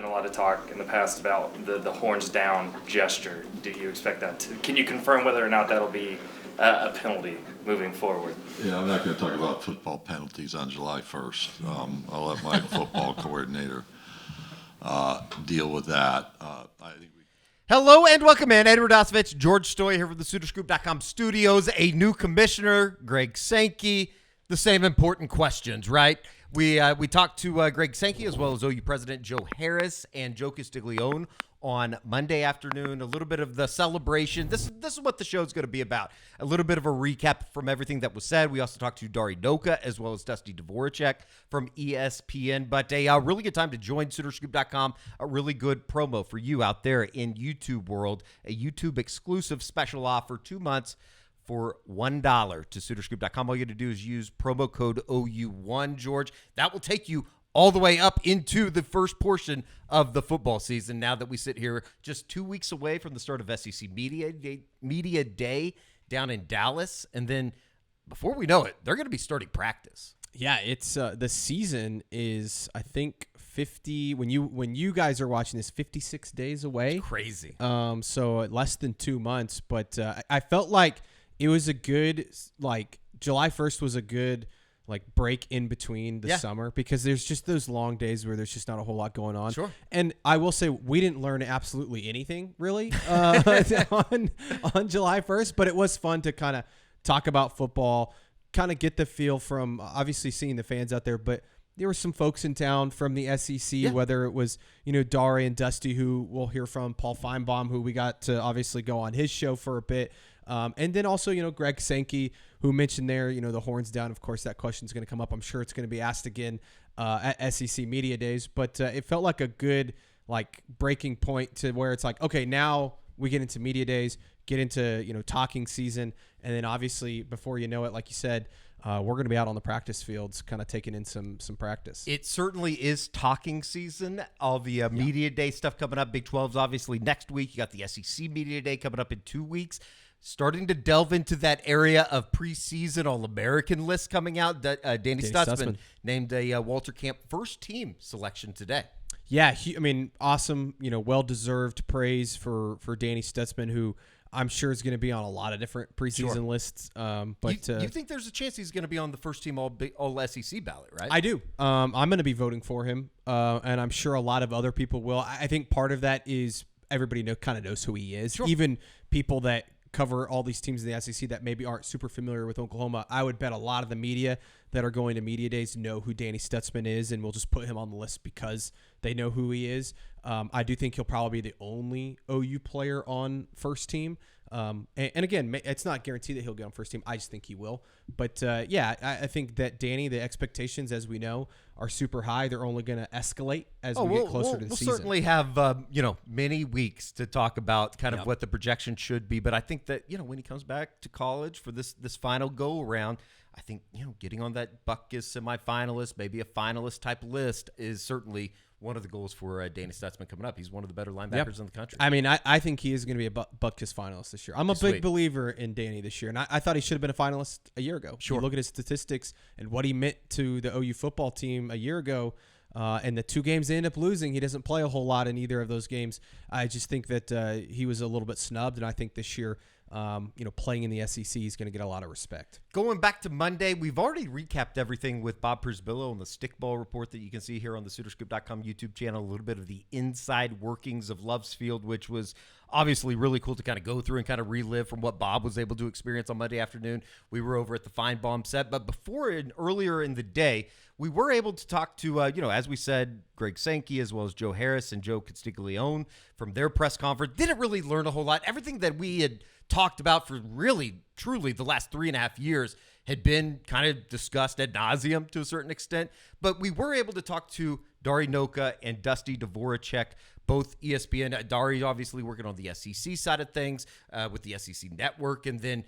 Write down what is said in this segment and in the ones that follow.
been a lot of talk in the past about the horns down gesture. Do you expect that to? Can you confirm whether or not that'll be a penalty moving forward? Yeah, I'm not going to talk about football penalties on July 1st. I'll let my football coordinator deal with that. I think Hello and welcome in. Edward Osovich, George Stoy here from the SoonersGroup.com studios. A new commissioner, Greg Sankey. The same important questions, right? We talked to Greg Sankey as well as OU President Joe Harris and Joe Castiglione on Monday afternoon. A little bit of the celebration. This is what the show is going to be about. A little bit of a recap from everything that was said. We also talked to Dari Nowkhah as well as Dusty Dvoracek from ESPN. But a really good time to join SoonersGroup.com. A really good promo for you out there in YouTube world. A YouTube exclusive special offer, 2 months for $1 to SoonersGroup.com. All you got to do is use promo code OU1, George. That will take you all the way up into the first portion of the football season now that we sit here just 2 weeks away from the start of SEC Media Day down in Dallas. And then before we know it, they're going to be starting practice. Yeah, it's the season is, I think, 50 when you guys are watching this, 56 days away. It's crazy. So less than 2 months, but I felt like it was a good, like, July 1st was a good, like, break in between the summer because there's just those long days where there's just not a whole lot going on. Sure. And I will say we didn't learn absolutely anything really on July 1st, but it was fun to kind of talk about football, kind of get the feel from obviously seeing the fans out there, but there were some folks in town from the SEC, whether it was, Dari and Dusty, who we'll hear from, Paul Finebaum, who we got to obviously go on his show for a bit. And then also, Greg Sankey, who mentioned there, the horns down. Of course, that question is going to come up. I'm sure it's going to be asked again at SEC Media Days. But it felt like a good, like, breaking point to where it's like, okay, now we get into Media Days, get into, talking season. And then obviously, before you know it, like you said, we're going to be out on the practice fields kind of taking in some practice. It certainly is talking season. All the Media Day stuff coming up. Big 12's obviously next week. You got the SEC Media Day coming up in 2 weeks. Starting to delve into that area of preseason All-American list coming out. That Danny Stutzman named a Walter Camp first team selection today. Yeah, awesome, well-deserved praise for Danny Stutzman, who I'm sure is going to be on a lot of different preseason lists. But you think there's a chance he's going to be on the first team all SEC ballot, right? I do. I'm going to be voting for him, and I'm sure a lot of other people will. I think part of that is everybody kind of knows who he is. Sure. Even people that cover all these teams in the SEC that maybe aren't super familiar with Oklahoma, I would bet a lot of the media that are going to Media Days know who Danny Stutzman is, and we'll just put him on the list because they know who he is. I do think he'll probably be the only OU player on first team. And again, it's not guaranteed that he'll get on first team. I just think he will. But I think that Danny, the expectations, as we know, are super high. They're only going to escalate as we get closer to the season. We'll certainly have many weeks to talk about kind of what the projection should be. But I think that when he comes back to college for this final go around, I think getting on that Buckus semifinalist, maybe a finalist type list is certainly one of the goals for Danny Stutzman coming up. He's one of the better linebackers in the country. I think he is going to be a Buckus finalist this year. I'm a big believer in Danny this year, and I thought he should have been a finalist a year ago. Sure. You look at his statistics and what he meant to the OU football team a year ago, and the 2 games they end up losing, he doesn't play a whole lot in either of those games. I just think that he was a little bit snubbed, and I think this year playing in the SEC is going to get a lot of respect. Going back to Monday, we've already recapped everything with Bob Przybylo and the stickball report that you can see here on the SoonersGroup.com YouTube channel, a little bit of the inside workings of Love's Field, which was obviously really cool to kind of go through and kind of relive from what Bob was able to experience on Monday afternoon. We were over at the Finebaum set, but before and earlier in the day, we were able to talk to, as we said, Greg Sankey as well as Joe Harris and Joe Castiglione from their press conference. Didn't really learn a whole lot. Everything that we had talked about for really, truly the last 3.5 years had been kind of discussed ad nauseum to a certain extent. But we were able to talk to Dari Nowkhah and Dusty Dvoracek, both ESPN. Dari obviously working on the SEC side of things with the SEC network. And then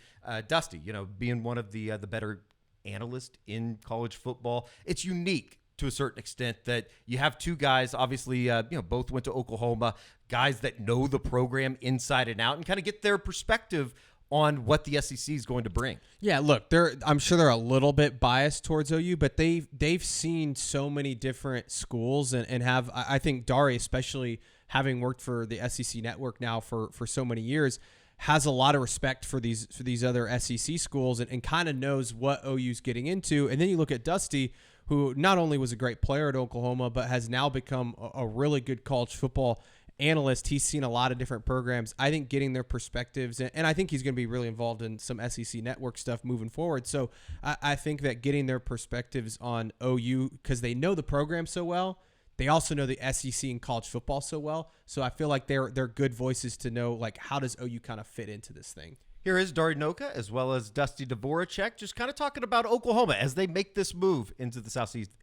Dusty, being one of the better analysts in college football. It's unique to a certain extent that you have two guys, obviously, both went to Oklahoma, guys that know the program inside and out and kind of get their perspective on what the SEC is going to bring. Yeah, look, I'm sure they're a little bit biased towards OU, but they've seen so many different schools and have, I think Dari, especially having worked for the SEC network now for so many years, has a lot of respect for these other SEC schools and kind of knows what OU's getting into. And then you look at Dusty, who not only was a great player at Oklahoma, but has now become a really good college football analyst. He's seen a lot of different programs. I think getting their perspectives, and I think he's going to be really involved in some SEC network stuff moving forward. So I think that getting their perspectives on OU, because they know the program so well, they also know the SEC and college football so well. So I feel like they're good voices to know, like, how does OU kind of fit into this thing. Here is Dari Nowkhah as well as Dusty Dvoracek just kind of talking about Oklahoma as they make this move into the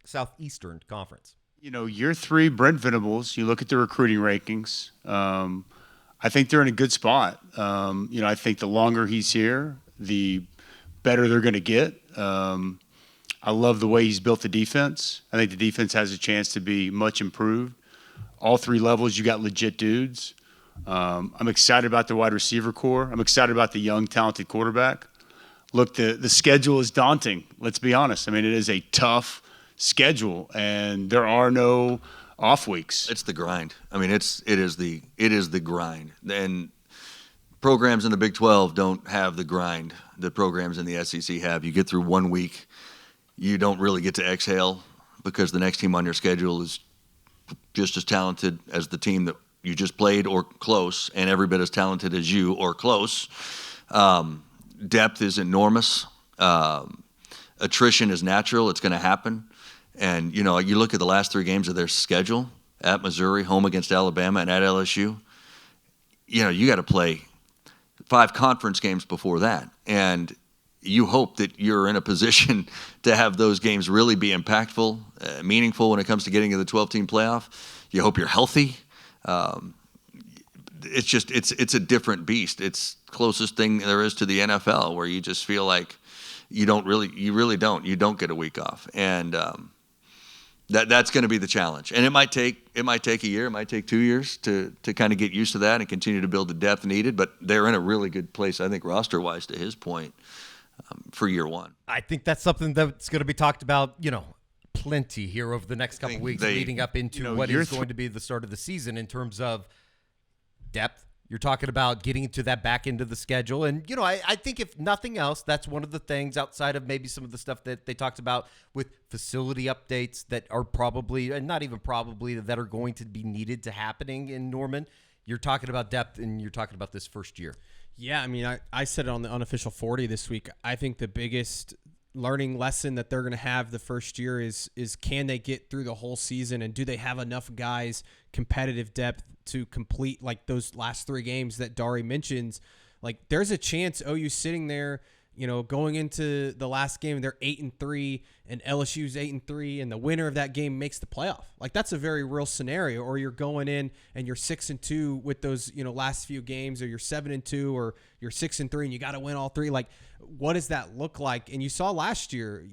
Southeastern Conference. You know, year 3, Brent Venables, you look at the recruiting rankings. I think they're in a good spot. I think the longer he's here, the better they're going to get. I love the way he's built the defense. I think the defense has a chance to be much improved. All 3 levels, you got legit dudes. I'm excited about the wide receiver core. I'm excited about the young, talented quarterback. Look, the schedule is daunting. Let's be honest. I mean, it is a tough schedule, and there are no off weeks. It's the grind. I mean, it is the grind. And programs in the Big 12 don't have the grind that programs in the SEC have. You get through 1 week, you don't really get to exhale because the next team on your schedule is just as talented as the team that you just played or close, and every bit as talented as you or close. Depth is enormous. Attrition is natural. It's going to happen. And, you look at the last 3 games of their schedule, at Missouri, home against Alabama, and at LSU. You got to play 5 conference games before that. And you hope that you're in a position to have those games really be impactful, meaningful when it comes to getting to the 12-team playoff. You hope you're healthy. It's a different beast. It's closest thing there is to the NFL, where you just feel like you don't get a week off. And that's going to be the challenge. And it might take a year, it might take 2 years to kind of get used to that and continue to build the depth needed. But they're in a really good place, I think, roster-wise, to his point, for year 1. I think that's something that's going to be talked about, plenty here over the next couple weeks leading up into what is going to be the start of the season in terms of depth. You're talking about getting to that back end of the schedule. And, I think if nothing else, that's one of the things outside of maybe some of the stuff that they talked about with facility updates that are probably, and not even probably, that are going to be needed to happening in Norman. You're talking about depth, and you're talking about this first year. Yeah, I mean, I said it on the unofficial 40 this week. I think the biggest learning lesson that they're going to have the first year is can they get through the whole season, and do they have enough guys, competitive depth, to complete like those last 3 games that Dari mentions. Like, there's a chance OU sitting there, going into the last game, they're 8-3 and LSU's 8-3, and the winner of that game makes the playoff. Like, that's a very real scenario. Or you're going in and you're 6-2 with those, last few games, or you're 7-2, or you're 6-3 and you got to win all 3. Like, what does that look like? And you saw last year,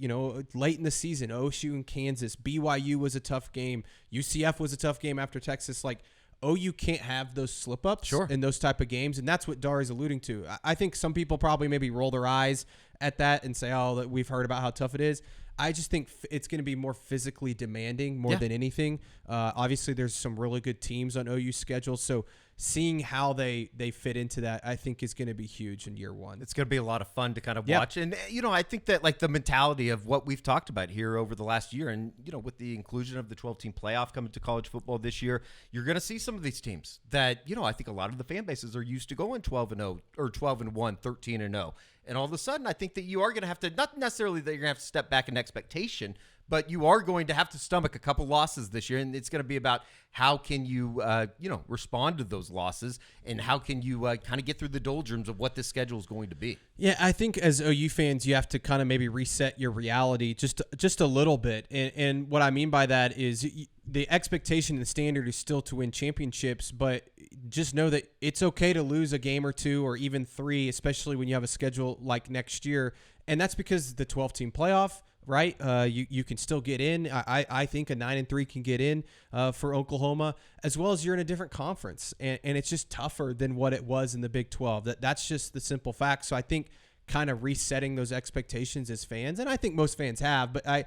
late in the season, OSU and Kansas, BYU was a tough game. UCF was a tough game after Texas. Like, OU can't have those slip-ups in those type of games, and that's what Dari's alluding to. I think some people probably maybe roll their eyes at that and say, oh, that we've heard about how tough it is. I just think it's going to be more physically demanding more than anything. Obviously, there's some really good teams on OU's schedule, so seeing how they fit into that, I think, is going to be huge in year 1. It's going to be a lot of fun to kind of watch. And, I think that, like, the mentality of what we've talked about here over the last year, and, with the inclusion of the 12-team playoff coming to college football this year, you're going to see some of these teams that, I think a lot of the fan bases are used to going 12-0 or 12-1, 13-0. And all of a sudden, I think that you are going to have to, not necessarily that you're going to have to step back in expectation, but you are going to have to stomach a couple losses this year, and it's going to be about how can you, respond to those losses, and how can you kind of get through the doldrums of what this schedule is going to be. Yeah, I think as OU fans, you have to kind of maybe reset your reality just a little bit, and what I mean by that is the expectation and the standard is still to win championships, but just know that it's okay to lose a game or 2 or even 3, especially when you have a schedule like next year, and that's because the 12-team playoff, right? You can still get in. I think a 9-3 can get in for Oklahoma, as well as you're in a different conference, and it's just tougher than what it was in the Big 12. That's just the simple fact. So I think kind of resetting those expectations as fans, and I think most fans have, but I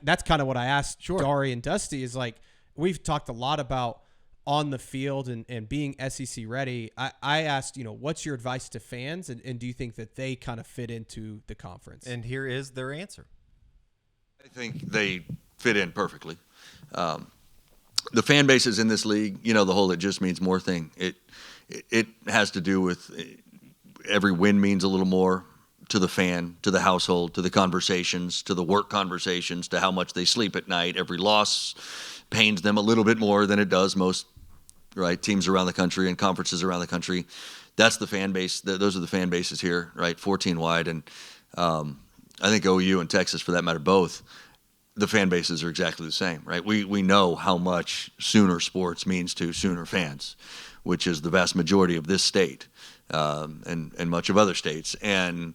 that's kind of what I asked Dari and Dusty is like, we've talked a lot about on the field and being SEC ready. I asked, what's your advice to fans, and do you think that they kind of fit into the conference? And here is their answer. I think they fit in perfectly. The fan bases in this league, the whole "it just means more" thing. It has to do with every win means a little more to the fan, to the household, to the conversations, to the work conversations, to how much they sleep at night. Every loss pains them a little bit more than it does most teams around the country and conferences around the country. That's the fan base. Those are the fan bases here, 14 wide, and I think OU and Texas, for that matter, both, the fan bases are exactly the same, right? We know how much Sooner sports means to Sooner fans, which is the vast majority of this state and much of other states. And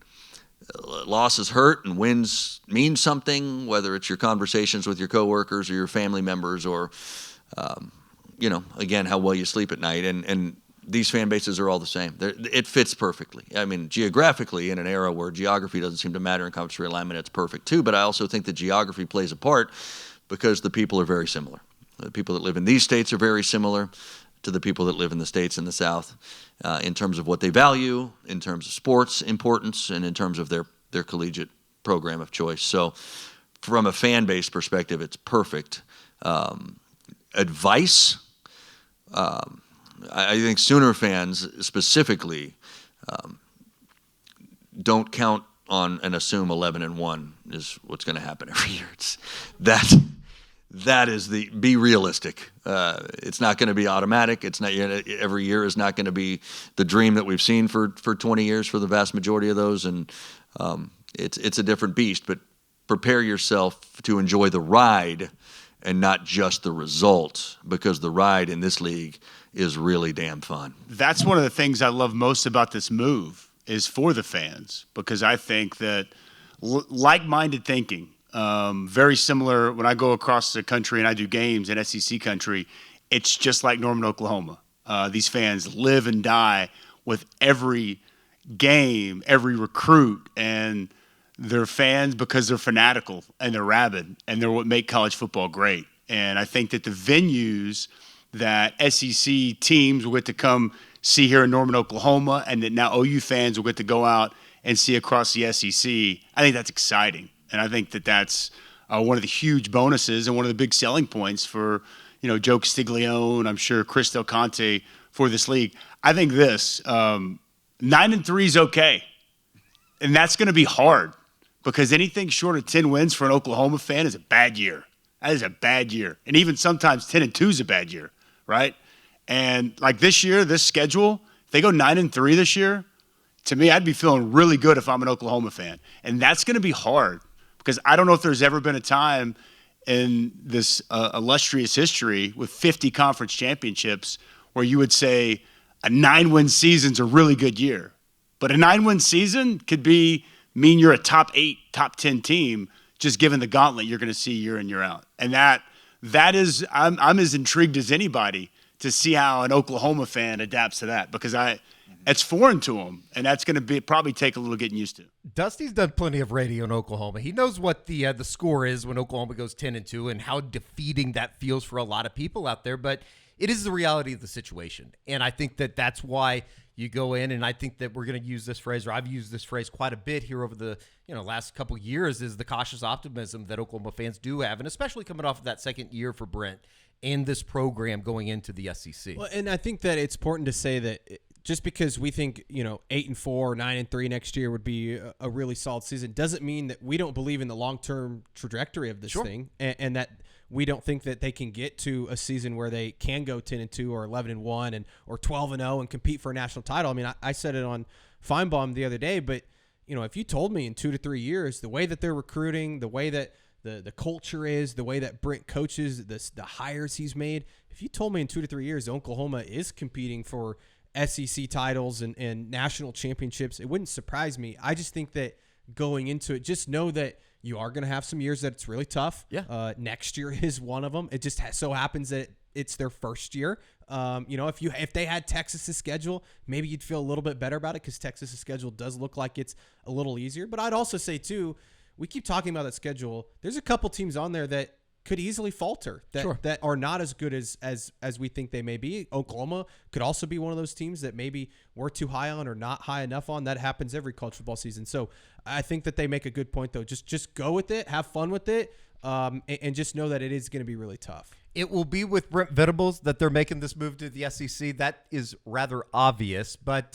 losses hurt and wins mean something, whether it's your conversations with your coworkers or your family members or, again, how well you sleep at night. And these fan bases are all the same. It fits perfectly. I mean, geographically, in an era where geography doesn't seem to matter in conference realignment, it's perfect too. But I also think that geography plays a part because the people are very similar. The people that live in these states are very similar to the people that live in the states in the South in terms of what they value, in terms of sports importance, and in terms of their collegiate program of choice. So from a fan base perspective, it's perfect. Advice, I think Sooner fans specifically don't count on and assume 11-1 is what's going to happen every year. That is be realistic. It's not going to be automatic. It's not every year is not going to be the dream that we've seen for 20 years for the vast majority of those, and it's a different beast. But prepare yourself to enjoy the ride and not just the result, because the ride in this league is really damn fun. That's one of the things I love most about this move is for the fans, because I think that like-minded thinking, very similar when I go across the country and I do games in SEC country, it's just like Norman, Oklahoma. These fans live and die with every game, every recruit, and they're fans because they're fanatical and they're rabid, and they're what make college football great. And I think that the venues that SEC teams will get to come see here in Norman, Oklahoma, and that now OU fans will get to go out and see across the SEC, I think that's exciting. And I think that that's one of the huge bonuses and one of the big selling points for, Joe Castiglione, I'm sure Chris Del Conte for this league. I think this, 9-3 is okay. And that's going to be hard, because anything short of 10 wins for an Oklahoma fan is a bad year. That is a bad year. And even sometimes 10-2 is a bad year, right? And like this year, this schedule, if they go 9-3 this year, to me, I'd be feeling really good if I'm an Oklahoma fan. And that's going to be hard, because I don't know if there's ever been a time in this illustrious history with 50 conference championships where you would say a 9-win season's a really good year. But a 9-win season could mean you're a top 8, top 10 team, just given the gauntlet you're going to see year in, year out. And that is, I'm as intrigued as anybody to see how an Oklahoma fan adapts to that, because it's foreign to them, and that's going to probably take a little getting used to. Dusty's done plenty of radio in Oklahoma. He knows what the score is when Oklahoma goes 10-2 and how defeating that feels for a lot of people out there. But it is the reality of the situation, and I think that that's why you go in, and I think that we're going to use this phrase, or I've used this phrase quite a bit here over the last couple of years, is the cautious optimism that Oklahoma fans do have, and especially coming off of that second year for Brent and this program going into the SEC. Well, and I think that it's important to say that just because we think 8-4 or 9-3 next year would be a really solid season doesn't mean that we don't believe in the long-term trajectory of this thing, and that we don't think that they can get to a season where they can go 10-2 or 11-1 or 12-0 and compete for a national title. I mean, I said it on Finebaum the other day, but if you told me in 2 to 3 years, the way that they're recruiting, the way that the culture is, the way that Brent coaches, the hires he's made, if you told me in 2 to 3 years Oklahoma is competing for SEC titles and national championships, it wouldn't surprise me. I just think that going into it, just know that You are going to have some years that it's really tough. Yeah. Next year is one of them. It just so happens that it's their first year. If they had Texas's schedule, maybe you'd feel a little bit better about it because Texas's schedule does look like it's a little easier. But I'd also say too, we keep talking about that schedule. There's a couple teams on there that could easily falter, that are not as good as we think they may be. Oklahoma could also be one of those teams that maybe we're too high on or not high enough on. That happens every college football season. So I think that they make a good point, though. Just go with it, have fun with it, and just know that it is going to be really tough. It will be with Brent Venables that they're making this move to the SEC. That is rather obvious. But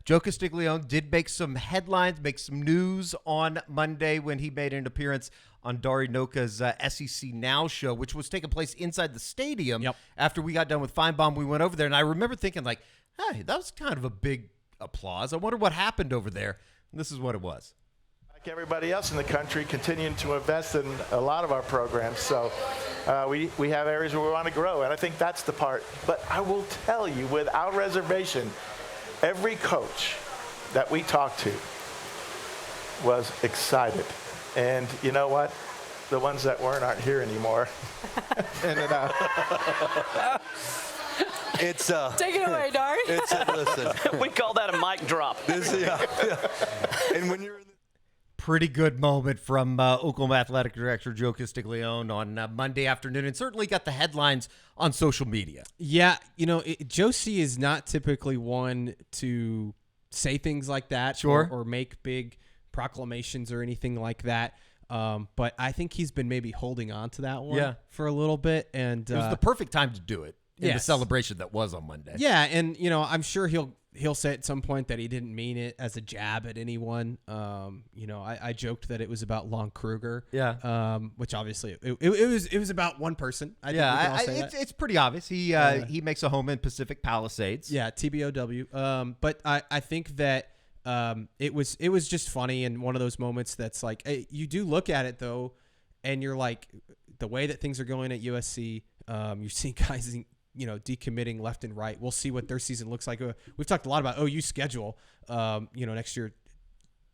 Joe Castiglione did make some headlines, make some news on Monday when he made an appearance on Dari Nowkhah's SEC Now show, which was taking place inside the stadium. Yep. After we got done with Finebaum, we went over there, and I remember thinking, like, hey, that was kind of a big applause. I wonder what happened over there. And this is what it was. Like everybody else in the country, continuing to invest in a lot of our programs. So we have areas where we want to grow, and I think that's the part. But I will tell you, without reservation, every coach that we talked to was excited. And you know what? The ones that aren't here anymore. It's Take it away, Dari. listen. We call that a mic drop. And when you're in Pretty good moment from Oklahoma Athletic Director Joe Castiglione on Monday afternoon, and certainly got the headlines on social media. Yeah, Joe C is not typically one to say things like that or make big proclamations or anything like that. But I think he's been maybe holding on to that one for a little bit. And it was the perfect time to do it in the celebration that was on Monday. Yeah, and I'm sure he'll say at some point that he didn't mean it as a jab at anyone. I joked that it was about Lon Kruger. Yeah. Which obviously it was about one person. It's pretty obvious. He makes a home in Pacific Palisades. Yeah, TBOW. But I think that it was just funny, and one of those moments that's like, you do look at it though, and you're like, the way that things are going at USC, you're seeing guys decommitting left and right. We'll see what their season looks like. We've talked a lot about OU's schedule. Next year,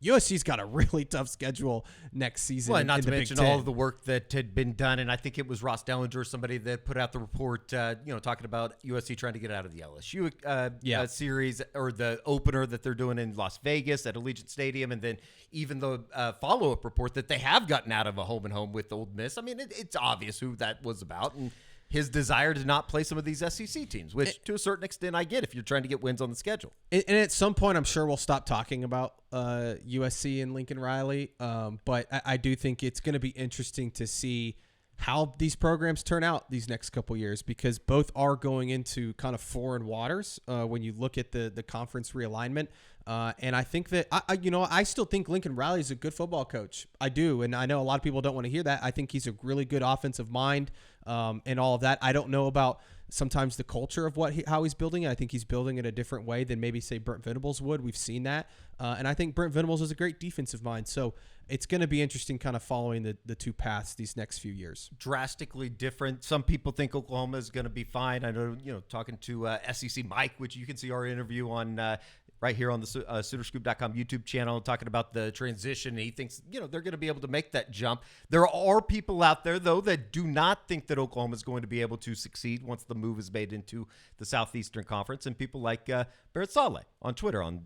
USC's got a really tough schedule next season. Well, and not in to the mention Big Ten. all of the work that had been done, and I think it was Ross Dellinger, somebody that put out the report, talking about USC trying to get out of the LSU series, or the opener that they're doing in Las Vegas at Allegiant Stadium, and then even the follow-up report that they have gotten out of a home-and-home with Ole Miss. I mean, it's obvious who that was about, and his desire to not play some of these SEC teams, which to a certain extent I get if you're trying to get wins on the schedule. And at some point, I'm sure we'll stop talking about USC and Lincoln Riley. But I do think it's going to be interesting to see how these programs turn out these next couple years, because both are going into kind of foreign waters when you look at the conference realignment. And I think that, I still think Lincoln Riley is a good football coach. I do. And I know a lot of people don't want to hear that. I think he's a really good offensive mind and all of that. I don't know about sometimes the culture of how he's building it. I think he's building it a different way than maybe, say, Brent Venables would. We've seen that. And I think Brent Venables is a great defensive mind. So it's going to be interesting kind of following the two paths these next few years. Drastically different. Some people think Oklahoma is going to be fine. I know, talking to SEC Mike, which you can see our interview on right here on the SoonerScoop.com YouTube channel, talking about the transition. And he thinks, they're going to be able to make that jump. There are people out there, though, that do not think that Oklahoma is going to be able to succeed once the move is made into the Southeastern Conference. And people like Barrett Saleh on Twitter on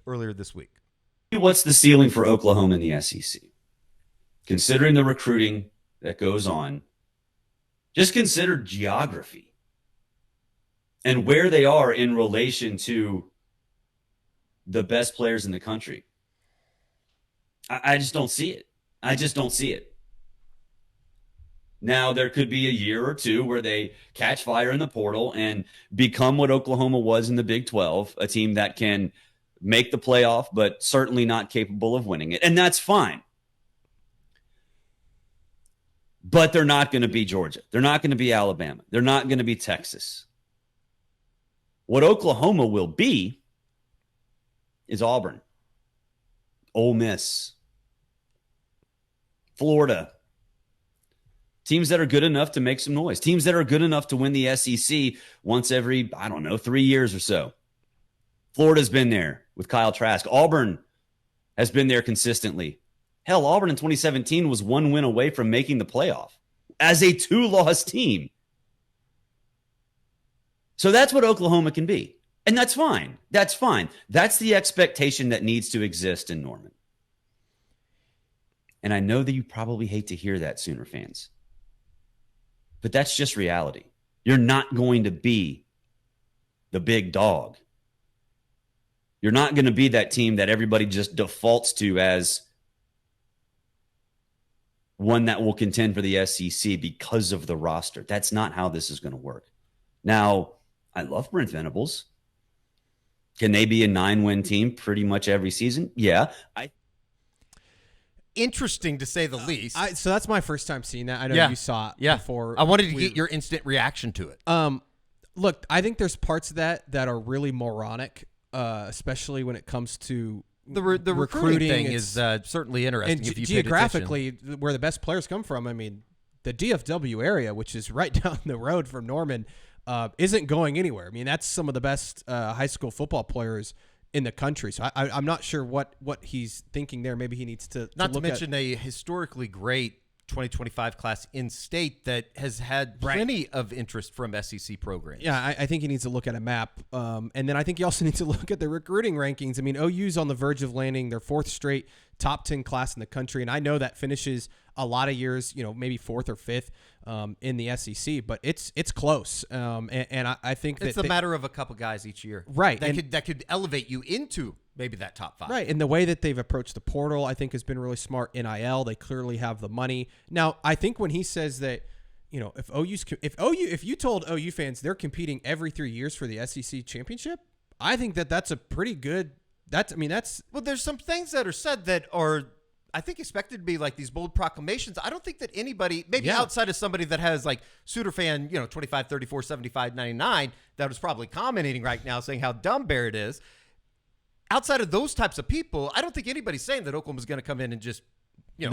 earlier this week. What's the ceiling for Oklahoma in the SEC? Considering the recruiting that goes on, just consider geography and where they are in relation to the best players in the country. I just don't see it. I just don't see it. Now, there could be a year or two where they catch fire in the portal and become what Oklahoma was in the Big 12, a team that can make the playoff, but certainly not capable of winning it. And that's fine. But they're not going to be Georgia. They're not going to be Alabama. They're not going to be Texas. What Oklahoma will be is Auburn, Ole Miss, Florida. Teams that are good enough to make some noise. Teams that are good enough to win the SEC once every, 3 years or so. Florida's been there with Kyle Trask. Auburn has been there consistently. Hell, Auburn in 2017 was 1 win away from making the playoff as a 2-loss team. So that's what Oklahoma can be. And that's fine. That's fine. That's the expectation that needs to exist in Norman. And I know that you probably hate to hear that, Sooner fans. But that's just reality. You're not going to be the big dog. You're not going to be that team that everybody just defaults to as one that will contend for the SEC because of the roster. That's not how this is going to work. Now, I love Brent Venables. Can they be a 9-win team pretty much every season? Yeah. Interesting to say the least. So that's my first time seeing that. I know you saw it before. I wanted to get your instant reaction to it. Look, I think there's parts of that are really moronic, especially when it comes to the recruiting thing is certainly interesting. And if you geographically, where the best players come from, I mean, the DFW area, which is right down the road from Norman, isn't going anywhere. I mean, that's some of the best high school football players in the country. So I'm not sure what he's thinking there. Maybe he needs to not to mention a historically great 2025 class in state that has had plenty of interest from SEC programs. Yeah, I think he needs to look at a map. And then I think he also needs to look at the recruiting rankings. I mean, OU's on the verge of landing their 4th straight top 10 class in the country. And I know that finishes a lot of years, maybe 4th or 5th in the SEC, but it's close. And I think it's a matter of a couple guys each year. Right. That could elevate you into maybe that top 5. Right. And the way that they've approached the portal, I think, has been really smart. NIL, they clearly have the money. Now, I think when he says that, if you told OU fans they're competing every 3 years for the SEC championship, I think that's a pretty good. Well, there's some things that are said that are, I think, expected to be like these bold proclamations. I don't think that anybody, maybe outside of somebody that has like Suitor fan, 25, 34, 75, 99, that is probably commenting right now saying how dumb Barrett is. Outside of those types of people, I don't think anybody's saying that Oklahoma's going to come in and just,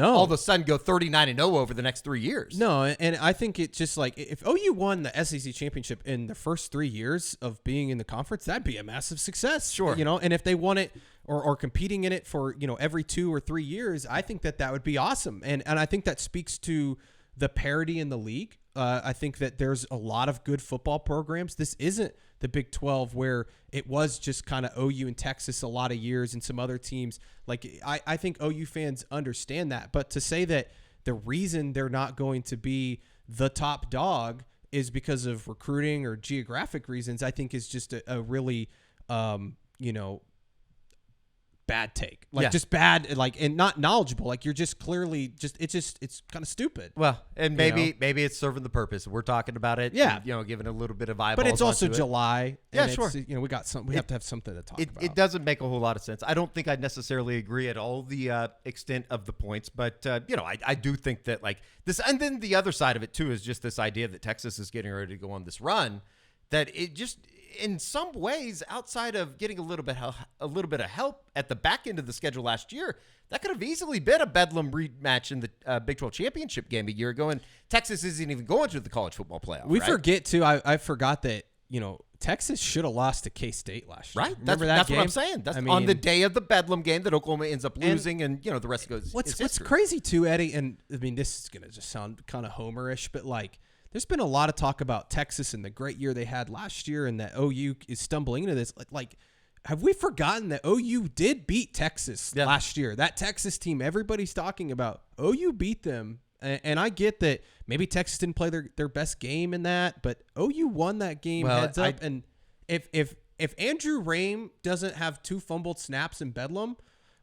all of a sudden go 39-0 over the next 3 years. No, and I think it's just like if OU won the SEC championship in the first 3 years of being in the conference, that'd be a massive success. Sure. And if they won it or competing in it for, every 2 or 3 years, I think that would be awesome. And I think that speaks to the parity in the league. I think that there's a lot of good football programs. This isn't the Big 12 where it was just kind of OU and Texas a lot of years and some other teams. Like I think OU fans understand that. But to say that the reason they're not going to be the top dog is because of recruiting or geographic reasons, I think is just a really, bad take, just bad, and not knowledgeable. Like you're just clearly it's kind of stupid. Well, and maybe it's serving the purpose. We're talking about it. Yeah. And, giving a little bit of eyeballs. But it's also onto July. Yeah, and sure. We have to have something to talk about. It doesn't make a whole lot of sense. I don't think I'd necessarily agree at all the extent of the points, but I do think that like this, and then the other side of it too is just this idea that Texas is getting ready to go on this run, that it just, in some ways, outside of getting a little bit of help at the back end of the schedule last year, that could have easily been a Bedlam rematch in the Big 12 championship game a year ago, and Texas isn't even going to the college football playoff. We forget too. I forgot that Texas should have lost to K-State last year. Right. Remember that's game? What I'm saying. That's on the day of the Bedlam game that Oklahoma ends up losing, and the rest goes. What's crazy too, Eddie, and I mean this is gonna just sound kind of homerish, but like, there's been a lot of talk about Texas and the great year they had last year, and that OU is stumbling into this. Like, have we forgotten that OU did beat Texas last year? That Texas team everybody's talking about, OU beat them. And I get that maybe Texas didn't play their best game in that, but OU won that game heads up. And if Andrew Rame doesn't have 2 fumbled snaps in Bedlam,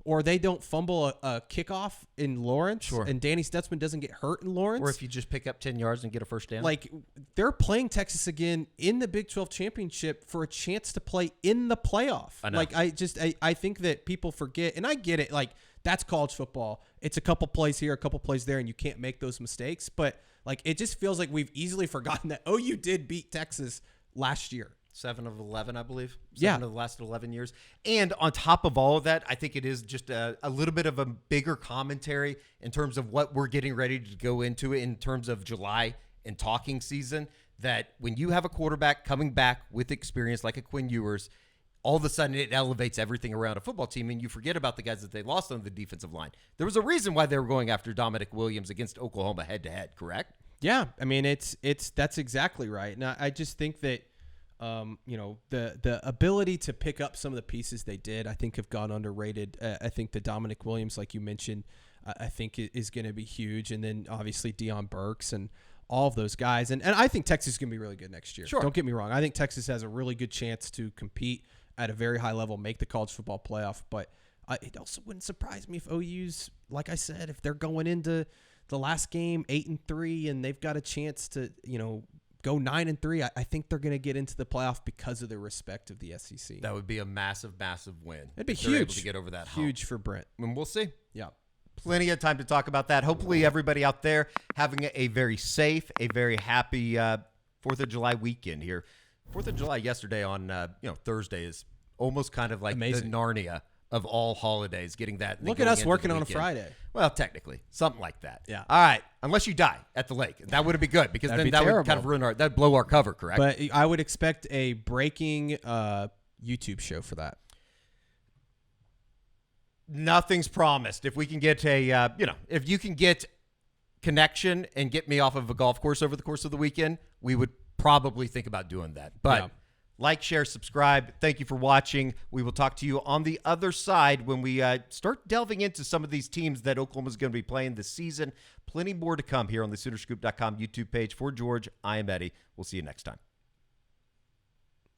or they don't fumble a kickoff in Lawrence, and Danny Stutzman doesn't get hurt in Lawrence, or if you just pick up 10 yards and get a first down. Like, they're playing Texas again in the Big 12 championship for a chance to play in the playoff. I know. Like, I think that people forget, and I get it. Like, that's college football. It's a couple plays here, a couple plays there, and you can't make those mistakes. But like, it just feels like we've easily forgotten that OU did beat Texas last year. 7 of 11, I believe. 7 Yeah. of the last 11 years. And on top of all of that, I think it is just a little bit of a bigger commentary in terms of what we're getting ready to go into in terms of July and talking season, that when you have a quarterback coming back with experience like a Quinn Ewers, all of a sudden it elevates everything around a football team, and you forget about the guys that they lost on the defensive line. There was a reason why they were going after Dominic Williams against Oklahoma head-to-head, correct? Yeah, I mean that's exactly right. And I just think that the ability to pick up some of the pieces they did, I think have gone underrated. I think the Dominic Williams, like you mentioned, I think is going to be huge, and then obviously Deion Burks and all of those guys. And I think Texas is going to be really good next year. Sure. Don't get me wrong. I think Texas has a really good chance to compete at a very high level, make the college football playoff. But it also wouldn't surprise me if OU's, like I said, if they're going into the last game 8-3 and they've got a chance to, go 9-3. I think they're going to get into the playoff because of the respect of the SEC. That would be a massive, massive win. It'd be if they're able huge to get over that hump. Huge for Brent. And we'll see. Yeah. Plenty of time to talk about that. Hopefully everybody out there having a very safe, a very happy 4th of July weekend here. 4th of July yesterday on Thursday is almost kind of like amazing. The Narnia of all holidays, getting that. Look at us working on a Friday. Well, technically, something like that. Yeah. All right. Unless you die at the lake. That would be good because That'd then be that terrible. would kind of ruin that'd blow our cover, correct? But I would expect a breaking YouTube show for that. Nothing's promised. If we can get if you can get connection and get me off of a golf course over the course of the weekend, we would probably think about doing that. But like, share, subscribe. Thank you for watching. We will talk to you on the other side when we start delving into some of these teams that Oklahoma's going to be playing this season. Plenty more to come here on the SoonerScoop.com YouTube page. For George, I am Eddie. We'll see you next time.